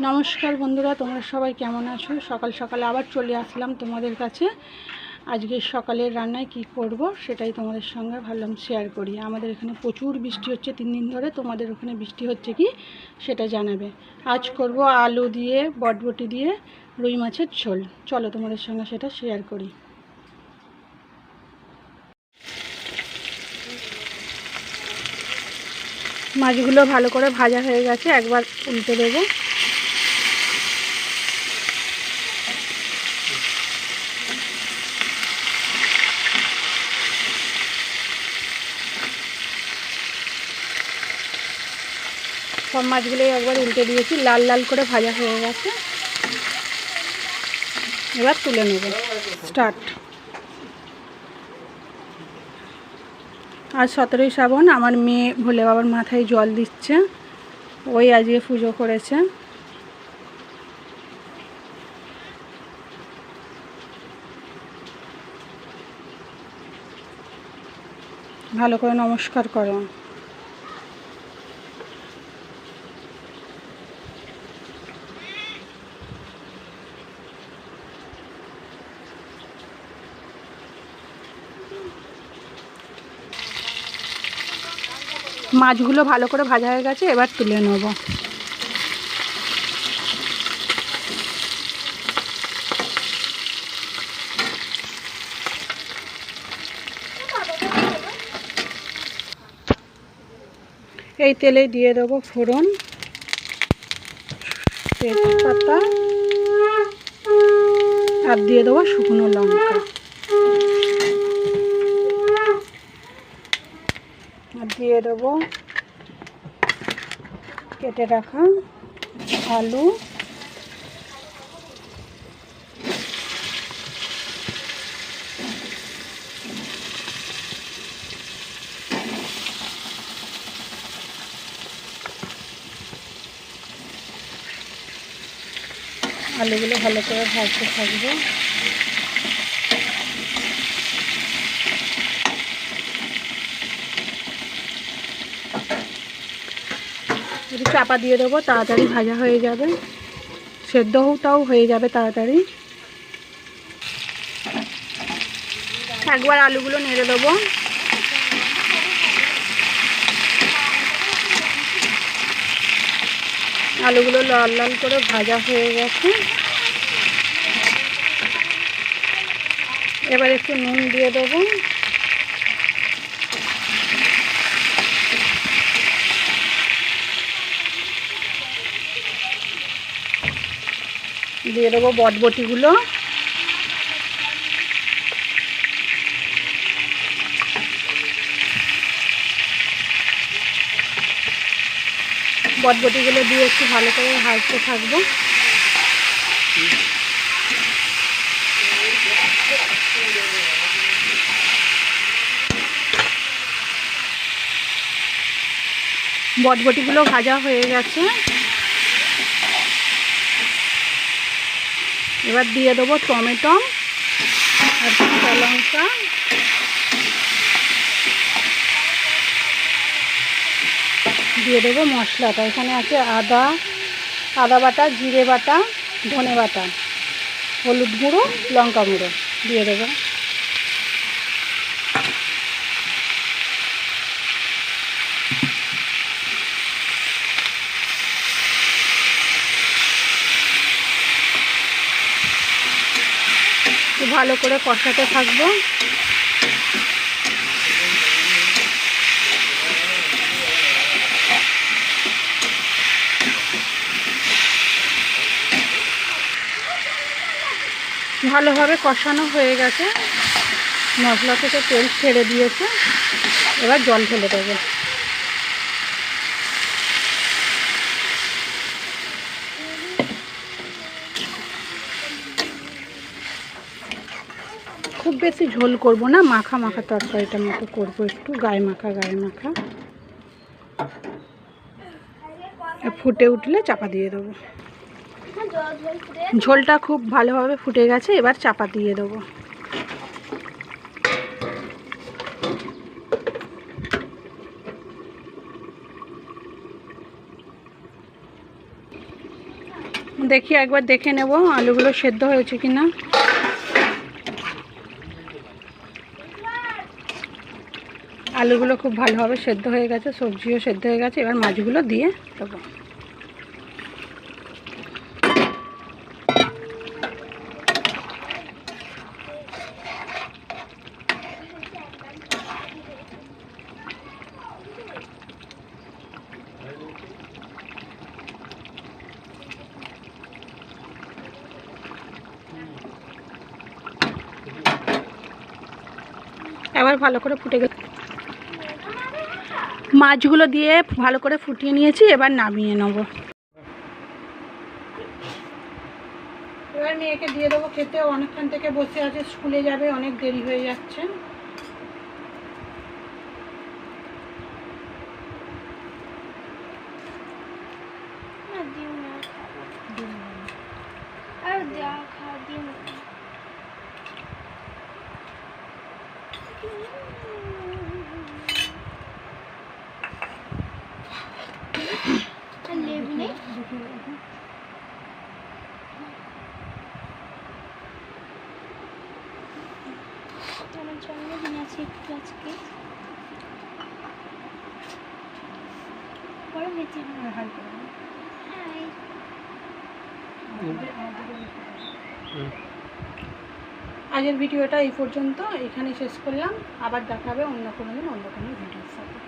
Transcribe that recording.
নমস্কার বন্ধুরা, তোমরা সবাই কেমন আছো? সকাল সকালে আবার চলে আসলাম তোমাদের কাছে। আজকে সকালের রান্নায় কি করব সেটাই তোমাদের সঙ্গে ভাবলাম শেয়ার করি। আমাদের এখানে প্রচুর বৃষ্টি হচ্ছে 3 দিন ধরে। তোমাদের ওখানে বৃষ্টি হচ্ছে কি সেটা জানাবে। আজ করব আলু দিয়ে বটবটি দিয়ে রুই মাছের ঝোল। চলো তোমাদের সঙ্গে সেটা শেয়ার করি। মাছগুলো ভালো করে ভাজা হয়ে গেছে, একবার উল্টে দেবো। সব মাছগুলোই একবার উল্টে দিয়েছি, লাল লাল করে ভাজা হয়ে গেছে। এবার তুলে নেব। স্টার্ট। আজ 17ই শ্রাবণ। আমার মেয়ে ভোলে বাবার মাথায় জল দিচ্ছে। ওই আজকে পুজো করেছে। ভালো করে নমস্কার করো। মাছগুলো ভালো করে ভাজা হয়ে গেছে, এবার তুলে নেব। এই তেলে দিয়ে দেবো ফোড়ন, তেজপাতা আর দিয়ে দেবো শুকনো লঙ্কা, আর দিয়ে দেবো কেটে রাখা আলু, আলুগুলো ভালো করে ভাজতে থাকবো। একটু চাপা দিয়ে দেবো, তাড়াতাড়ি ভাজা হয়ে যাবে, সেদ্ধটাও হয়ে যাবে তাড়াতাড়ি। একবার আলুগুলো নেড়ে দেবো। আলুগুলো লাল লাল করে ভাজা হয়ে গেছে। এবার একটু নুন দিয়ে দেবো। দিয়ে দেবো বটবটিগুলো। বটবটিগুলো দিয়ে একটু ভালো করে ভাজতে থাকবো। বটবটিগুলো ভাজা হয়ে গেছে। এবার দিয়ে দেবো টমেটো আর কাঁচা লঙ্কা, দিয়ে দেবো মশলাটা। এখানে আছে আদা বাটা, জিরে বাটা, ধনে বাটা, হলুদ গুঁড়ো, লঙ্কা গুঁড়ো দিয়ে দেবো। ভালো করে কষাতে থাকবো। ভালোভাবে কষানো হয়ে গেছে, মশলা থেকে তেল ছেড়ে দিয়েছে। এবার জল ঢেলে দেবো। খুব বেশি ঝোল করব না, মাখা মাখা তরকারিটার মতো করবো, একটু গায়ে মাখা। ফুটে উঠলে চাপা দিয়ে দেবো। ঝোলটা খুব ভালোভাবে ফুটে গেছে, এবার চাপা দিয়ে দেবো। দেখি একবার দেখে নেব আলুগুলো সেদ্ধ হয়েছে কিনা। আলুগুলো খুব ভালোভাবে সেদ্ধ হয়ে গেছে, সবজিও সেদ্ধ হয়ে গেছে। এবার মাছগুলো দিয়ে দেবো। এবার ভালো করে ফুটে গেল, মাছগুলো দিয়ে ভালো করে ফুটিয়ে নিয়েছি। এবার নামিয়ে নেব। এবার মেয়েকে দিয়ে দেবো খেতে। অনেকক্ষণ থেকে বসে আছে, স্কুলে যাবে, অনেক দেরি হয়ে যাচ্ছে। আমার জন্মদিন আছে একটু আজকে, বড় হয়েছে। আজকের ভিডিওটা এই পর্যন্ত, এখানে শেষ করলাম। আবার দেখা হবে অন্য কোনো দিন অন্য কোনো ভিডিওর সাথে।